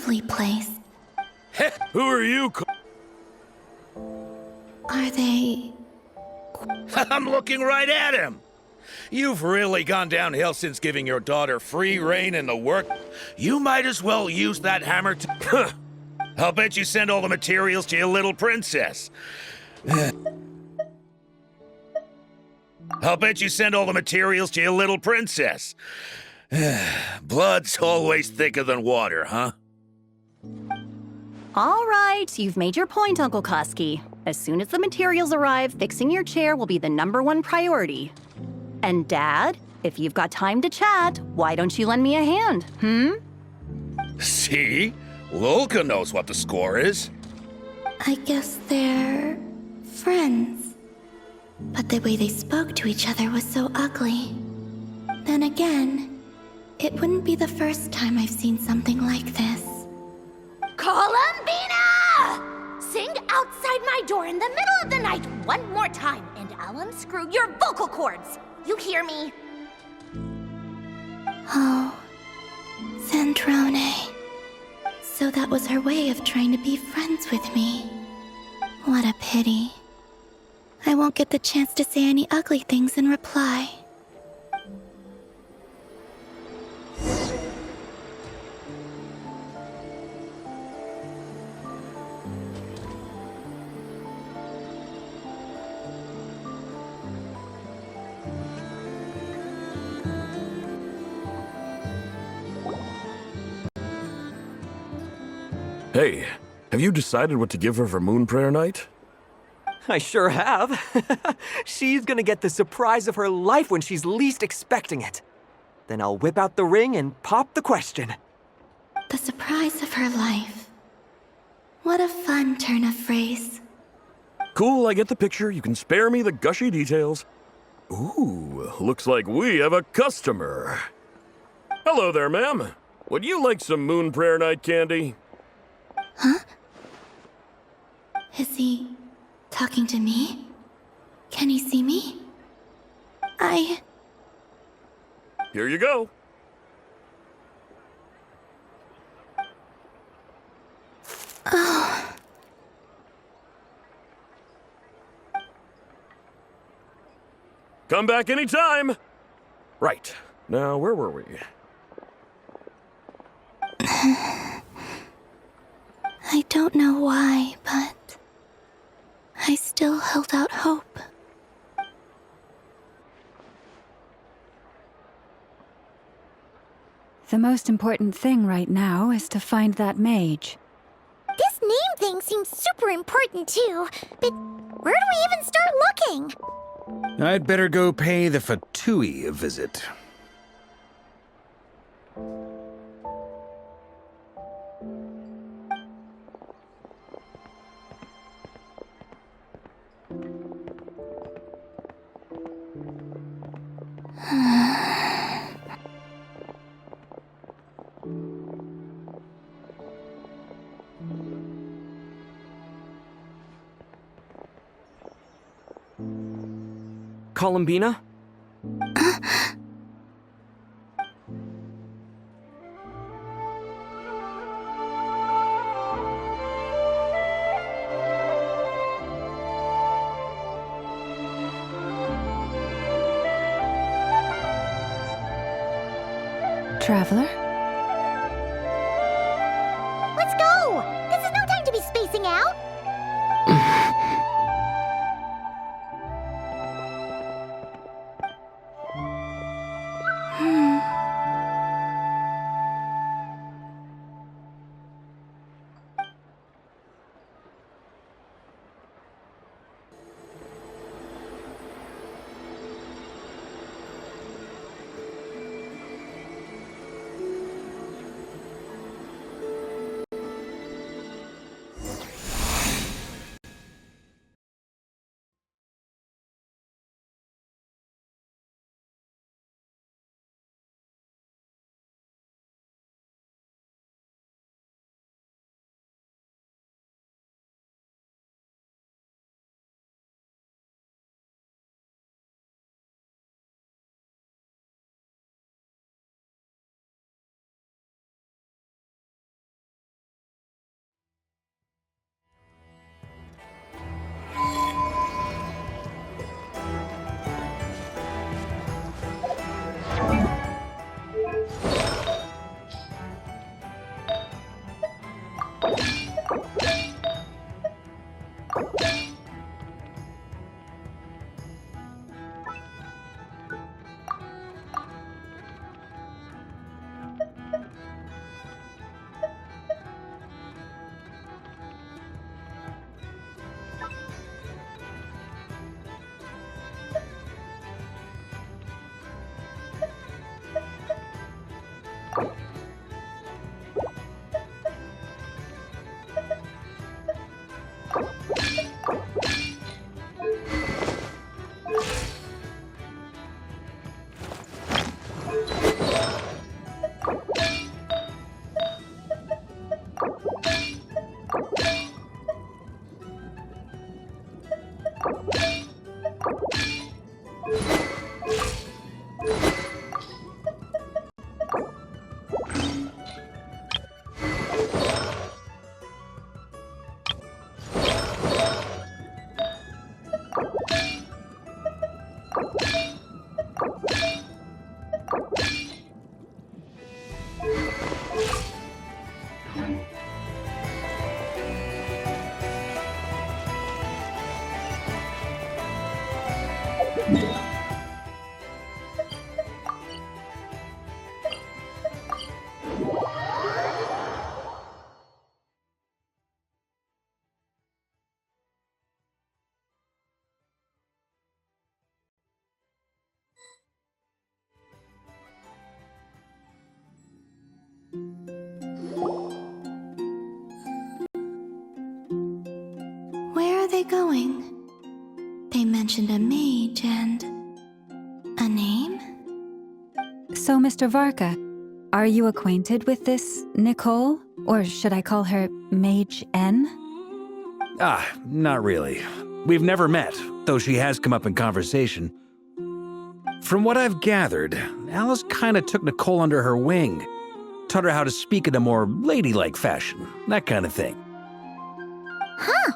lovely place. Who are you? Are they... I'm looking right at him. You've really gone downhill since giving your daughter free rein in the work. You might as well use that hammer to... I'll bet you send all the materials to your little princess. I'll bet you send all the materials to your little princess. Blood's always thicker than water, huh? All right, you've made your point, Uncle Koski. As soon as the materials arrive, fixing your chair will be the #1 priority. And Dad, if you've got time to chat, why don't you lend me a hand, See? Lolka knows what the score is. I guess they're... friends. But the way they spoke to each other was so ugly. Then again, it wouldn't be the first time I've seen something like this. Columbina! Sing outside my door in the middle of the night one more time, and I'll unscrew your vocal cords. You hear me? Oh, Zandrone. So that was her way of trying to be friends with me. What a pity. I won't get the chance to say any ugly things in reply. Hey, have you decided what to give her for Moon Prayer Night? I sure have. She's gonna get the surprise of her life when she's least expecting it. Then I'll whip out the ring and pop the question. The surprise of her life. What a fun turn of phrase. Cool, I get the picture. You can spare me the gushy details. Ooh, looks like we have a customer. Hello there, ma'am. Would you like some Moon Prayer Night candy? Huh? Is he talking to me? Can he see me? Here you go. Oh. Come back anytime. Right. Now, where were we? I don't know why, but I still held out hope. The most important thing right now is to find that mage. This name thing seems super important too, but where do we even start looking? I'd better go pay the Fatui a visit. Columbina? Traveler? Let's go! This is no time to be spacing out! they going? They mentioned a mage and... a name? So, Mr. Varka, are you acquainted with this Nicole? Or should I call her Mage N? Not really. We've never met, though she has come up in conversation. From what I've gathered, Alice kinda took Nicole under her wing. Taught her how to speak in a more ladylike fashion, that kind of thing. Huh.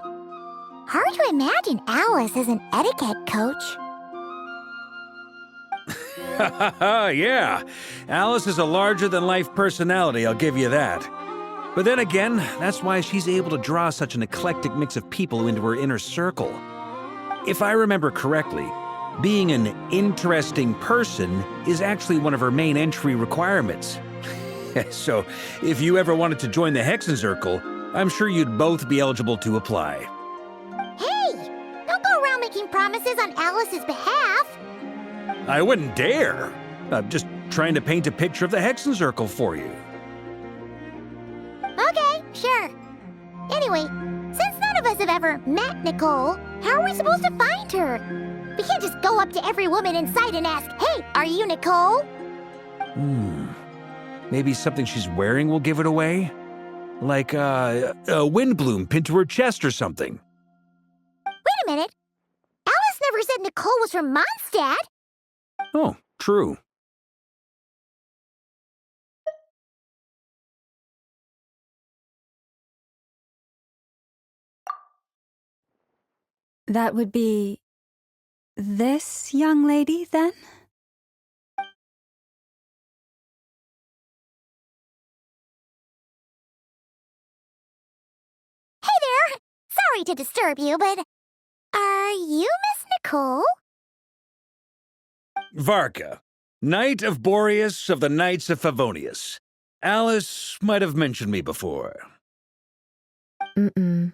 Hard to imagine Alice as an etiquette coach. Yeah, Alice is a larger-than-life personality, I'll give you that. But then again, that's why she's able to draw such an eclectic mix of people into her inner circle. If I remember correctly, being an interesting person is actually one of her main entry requirements. So, if you ever wanted to join the Hexenzirkel, I'm sure you'd both be eligible to apply. Hey! Don't go around making promises on Alice's behalf. I wouldn't dare. I'm just trying to paint a picture of the Hexenzirkel for you. Okay, sure. Anyway, since none of us have ever met Nicole, how are we supposed to find her? We can't just go up to every woman in sight and ask, "Hey, are you Nicole?" Maybe something she's wearing will give it away? Like, a windbloom pinned to her chest or something. Wait a minute. Alice never said Nicole was from Mondstadt. Oh, true. That would be... this young lady, then? Hey there! Sorry to disturb you, but are you Miss Nicole? Varka, Knight of Boreas of the Knights of Favonius. Alice might have mentioned me before. Mm-mm.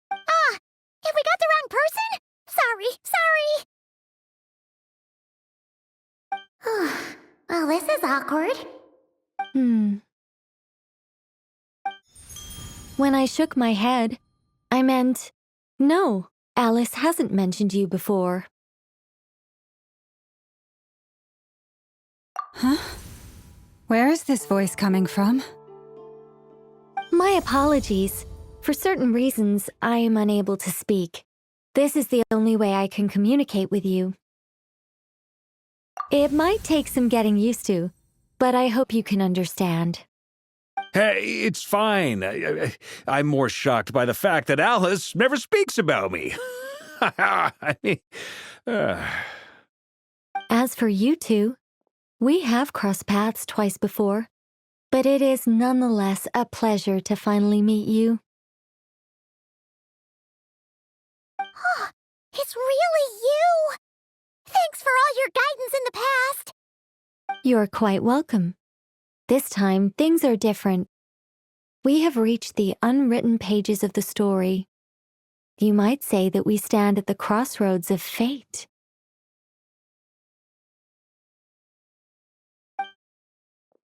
Have we got the wrong person? Sorry. Well, this is awkward. When I shook my head, I meant, no, Alice hasn't mentioned you before. Huh? Where is this voice coming from? My apologies. For certain reasons, I am unable to speak. This is the only way I can communicate with you. It might take some getting used to, but I hope you can understand. Hey, it's fine. I'm more shocked by the fact that Alice never speaks about me. I mean, As for you two, we have crossed paths twice before, but it is nonetheless a pleasure to finally meet you. It's really you! Thanks for all your guidance in the past! You're quite welcome. This time, things are different. We have reached the unwritten pages of the story. You might say that we stand at the crossroads of fate.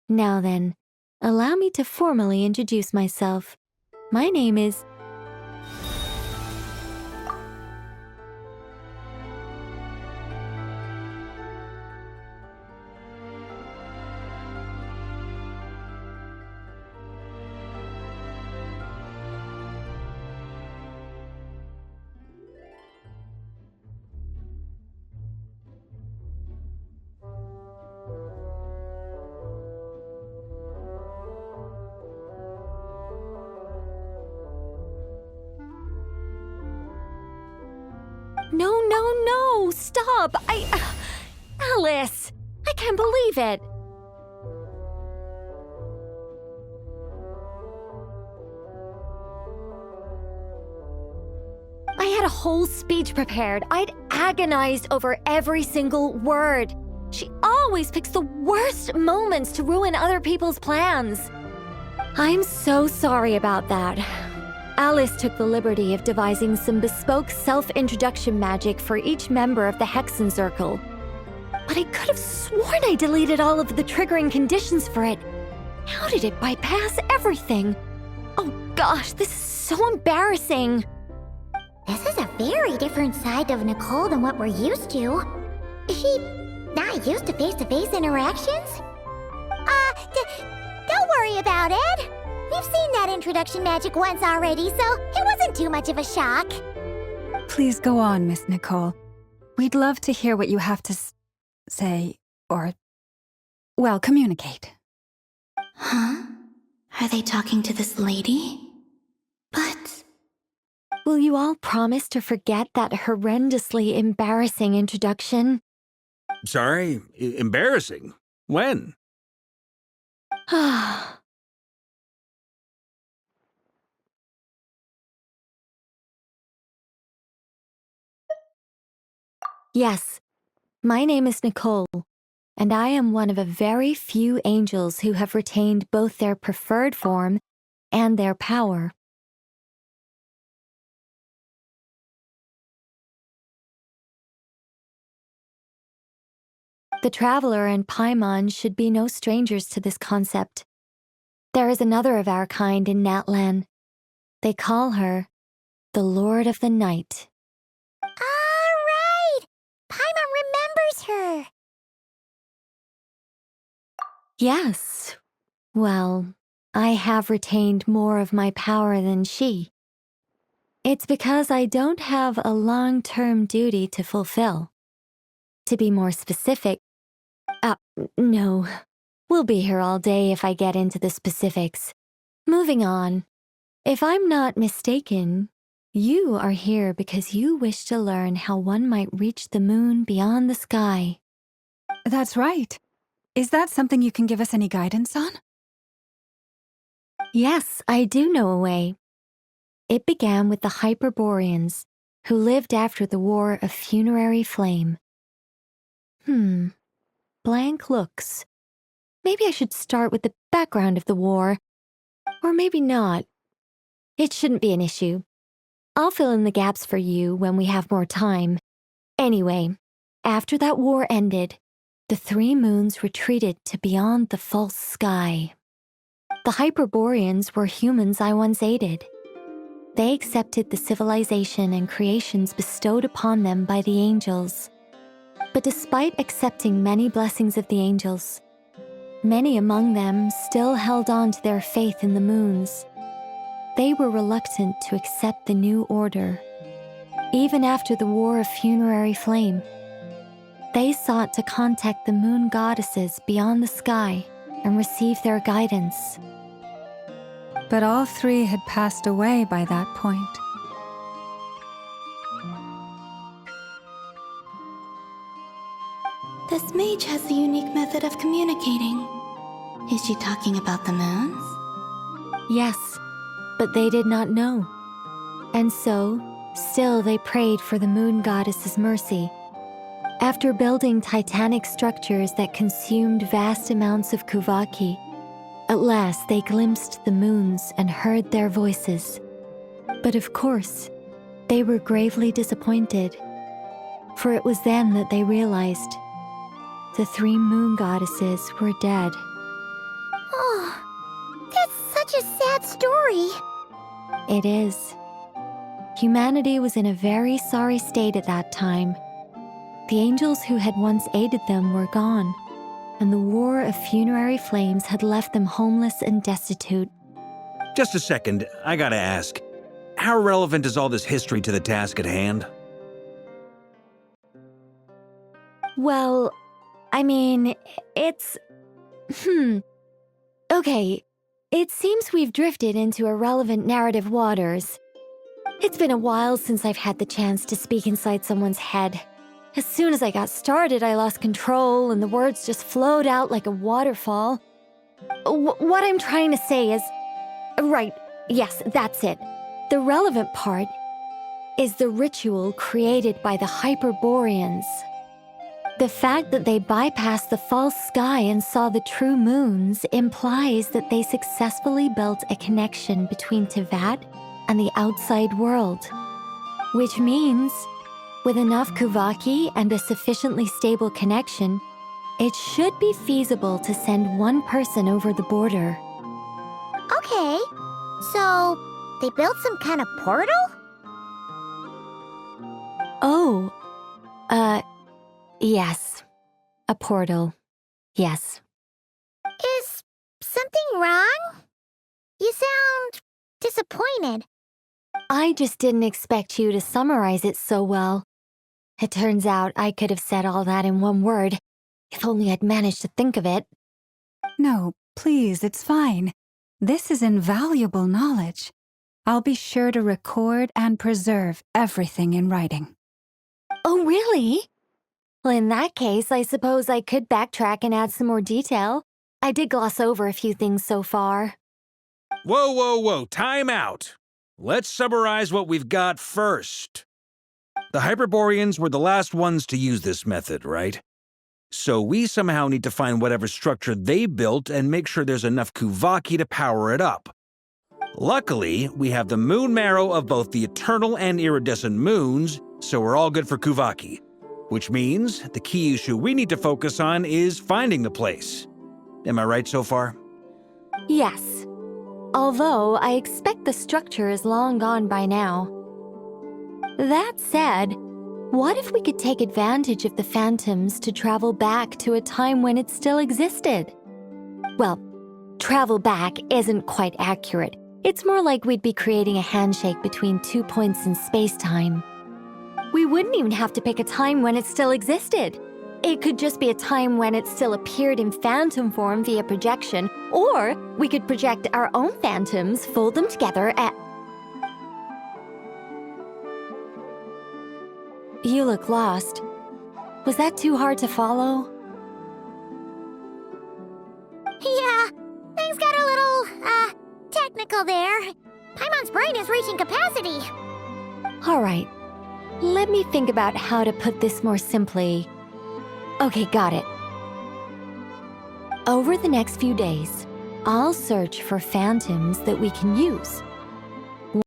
Now then, allow me to formally introduce myself. My name is... No, stop! Alice! I can't believe it! I had a whole speech prepared. I'd agonized over every single word. She always picks the worst moments to ruin other people's plans. I'm so sorry about that. Alice took the liberty of devising some bespoke self-introduction magic for each member of the Hexenzirkel. But I could have sworn I deleted all of the triggering conditions for it. How did it bypass everything? Oh gosh, this is so embarrassing. This is a very different side of Nicole than what we're used to. Is she not used to face-to-face interactions? Don't worry about it. We've seen that introduction magic once already, so it wasn't too much of a shock. Please go on, Miss Nicole. We'd love to hear what you have to say, or, well, communicate. Huh? Are they talking to this lady? But... Will you all promise to forget that horrendously embarrassing introduction? Sorry, embarrassing. When? Yes, my name is Nicole, and I am one of a very few angels who have retained both their preferred form and their power. The Traveler and Paimon should be no strangers to this concept. There is another of our kind in Natlan. They call her the Lord of the Night. All right! Paimon remembers her. Yes. Well, I have retained more of my power than she. It's because I don't have a long-term duty to fulfill. To be more specific, no. We'll be here all day if I get into the specifics. Moving on. If I'm not mistaken, you are here because you wish to learn how one might reach the moon beyond the sky. That's right. Is that something you can give us any guidance on? Yes, I do know a way. It began with the Hyperboreans, who lived after the War of Funerary Flame. Blank looks. Maybe I should start with the background of the war. Or maybe not. It shouldn't be an issue. I'll fill in the gaps for you when we have more time. Anyway, after that war ended, the three moons retreated to beyond the false sky. The Hyperboreans were humans I once aided. They accepted the civilization and creations bestowed upon them by the angels. But despite accepting many blessings of the angels, many among them still held on to their faith in the moons. They were reluctant to accept the new order. Even after the War of Funerary Flame, they sought to contact the moon goddesses beyond the sky and receive their guidance. But all three had passed away by that point. This mage has a unique method of communicating. Is she talking about the moons? Yes, but they did not know. And so, still they prayed for the moon goddess's mercy. After building titanic structures that consumed vast amounts of Kuvaki, at last they glimpsed the moons and heard their voices. But of course, they were gravely disappointed, for it was then that they realized the three moon goddesses were dead. Oh, that's such a sad story. It is. Humanity was in a very sorry state at that time. The angels who had once aided them were gone, and the War of Funerary Flames had left them homeless and destitute. Just a second, I gotta ask. How relevant is all this history to the task at hand? Well, I mean, it's... Okay, it seems we've drifted into irrelevant narrative waters. It's been a while since I've had the chance to speak inside someone's head. As soon as I got started, I lost control and the words just flowed out like a waterfall. What I'm trying to say is... Right, yes, that's it. The relevant part is the ritual created by the Hyperboreans. The fact that they bypassed the false sky and saw the true moons implies that they successfully built a connection between Tevat and the outside world. Which means, with enough Kuvaki and a sufficiently stable connection, it should be feasible to send one person over the border. Okay, so they built some kind of portal? Oh, yes. A portal. Yes. Is something wrong? You sound disappointed. I just didn't expect you to summarize it so well. It turns out I could have said all that in one word, if only I'd managed to think of it. No, please, it's fine. This is invaluable knowledge. I'll be sure to record and preserve everything in writing. Oh, really? Well, in that case, I suppose I could backtrack and add some more detail. I did gloss over a few things so far. Whoa, whoa, whoa, time out. Let's summarize what we've got first. The Hyperboreans were the last ones to use this method, right? So we somehow need to find whatever structure they built and make sure there's enough Kuvaki to power it up. Luckily, we have the moon marrow of both the eternal and iridescent moons, so we're all good for Kuvaki. Which means the key issue we need to focus on is finding the place. Am I right so far? Yes. Although I expect the structure is long gone by now. That said, what if we could take advantage of the phantoms to travel back to a time when it still existed? Well, travel back isn't quite accurate. It's more like we'd be creating a handshake between 2 points in space-time. We wouldn't even have to pick a time when it still existed. It could just be a time when it still appeared in phantom form via projection, or we could project our own phantoms, fold them together at... You look lost. Was that too hard to follow? Yeah, things got a little, technical there. Paimon's brain is reaching capacity. All right. Let me think about how to put this more simply. Okay, got it. Over the next few days, I'll search for phantoms that we can use.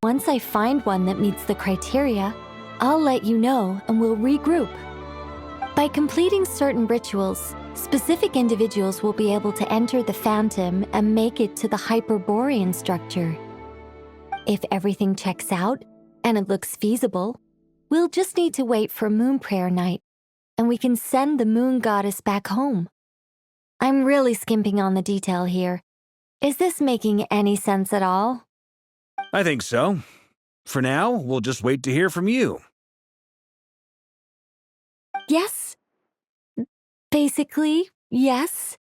Once I find one that meets the criteria, I'll let you know and we'll regroup. By completing certain rituals, specific individuals will be able to enter the phantom and make it to the Hyperborean structure. If everything checks out and it looks feasible, we'll just need to wait for Moon Prayer Night, and we can send the Moon Goddess back home. I'm really skimping on the detail here. Is this making any sense at all? I think so. For now, we'll just wait to hear from you. Yes. Basically, yes.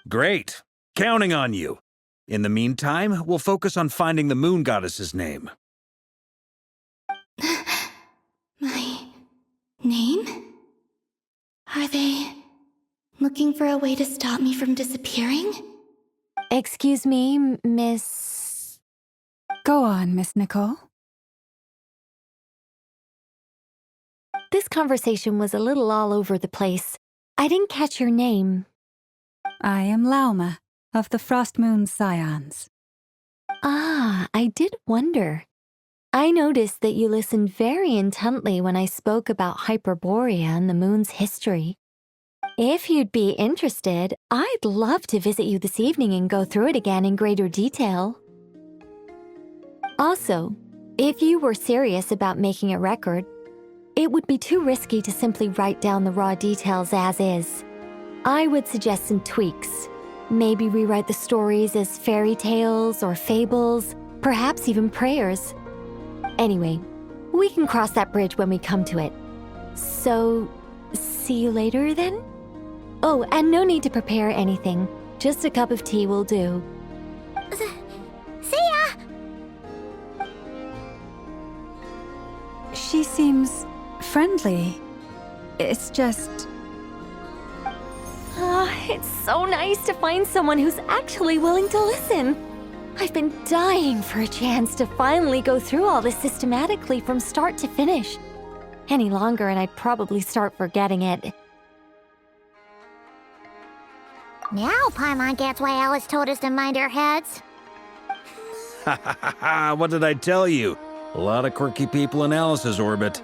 Great. Counting on you. In the meantime, we'll focus on finding the Moon Goddess's name. My name? Are they looking for a way to stop me from disappearing? Excuse me, Miss... Go on, Miss Nicole. This conversation was a little all over the place. I didn't catch your name. I am Lauma, of the Frost Moon Scions. Ah, I did wonder. I noticed that you listened very intently when I spoke about Hyperborea and the moon's history. If you'd be interested, I'd love to visit you this evening and go through it again in greater detail. Also, if you were serious about making a record, it would be too risky to simply write down the raw details as is. I would suggest some tweaks. Maybe rewrite the stories as fairy tales or fables, perhaps even prayers. Anyway, we can cross that bridge when we come to it. So, see you later then? Oh, and no need to prepare anything. Just a cup of tea will do. See ya! She seems friendly. It's just... It's so nice to find someone who's actually willing to listen. I've been dying for a chance to finally go through all this systematically from start to finish. Any longer and I'd probably start forgetting it. Now Paimon gets why Alice told us to mind our heads. Ha ha ha ha, what did I tell you? A lot of quirky people in Alice's orbit.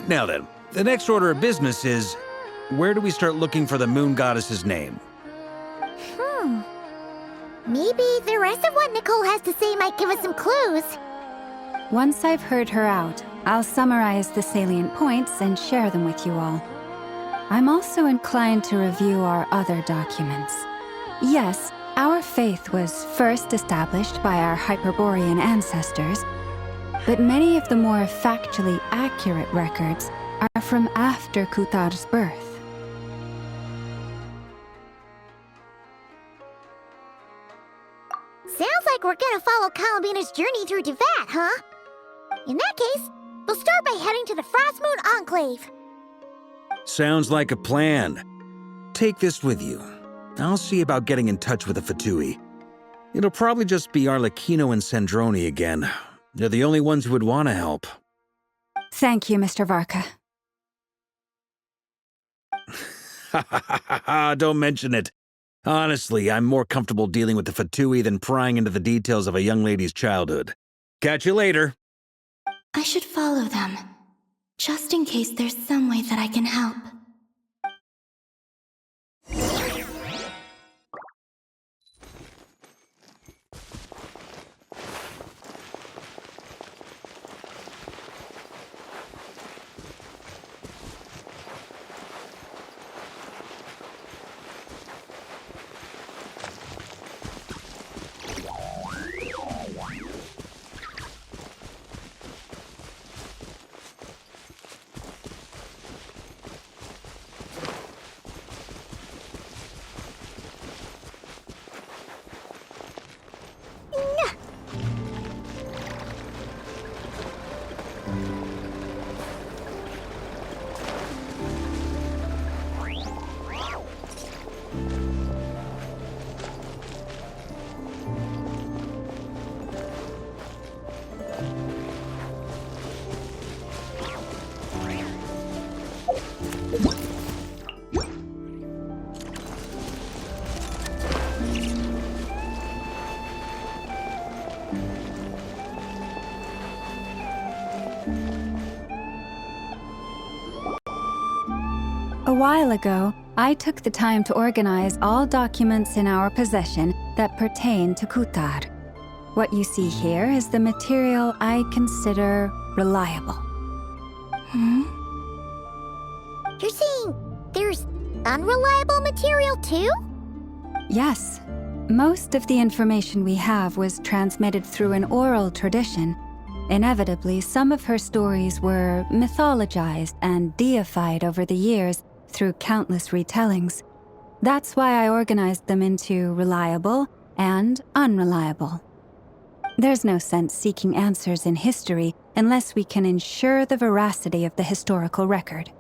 Now then, the next order of business is, where do we start looking for the Moon Goddess's name? Maybe the rest of what Nicole has to say might give us some clues. Once I've heard her out, I'll summarize the salient points and share them with you all. I'm also inclined to review our other documents. Yes, our faith was first established by our Hyperborean ancestors, but many of the more factually accurate records are from after Kutar's birth. Sounds like we're gonna follow Columbina's journey through Devat, huh? In that case, we'll start by heading to the Frostmoon Enclave. Sounds like a plan. Take this with you. I'll see about getting in touch with the Fatui. It'll probably just be Arlecchino and Sandroni again. They're the only ones who would want to help. Thank you, Mr. Varka. Don't mention it. Honestly, I'm more comfortable dealing with the Fatui than prying into the details of a young lady's childhood. Catch you later. I should follow them, just in case there's some way that I can help. A while ago, I took the time to organize all documents in our possession that pertain to Kutar. What you see here is the material I consider reliable. You're saying there's unreliable material too? Yes. Most of the information we have was transmitted through an oral tradition. Inevitably, some of her stories were mythologized and deified over the years through countless retellings. That's why I organized them into reliable and unreliable. There's no sense seeking answers in history unless we can ensure the veracity of the historical record.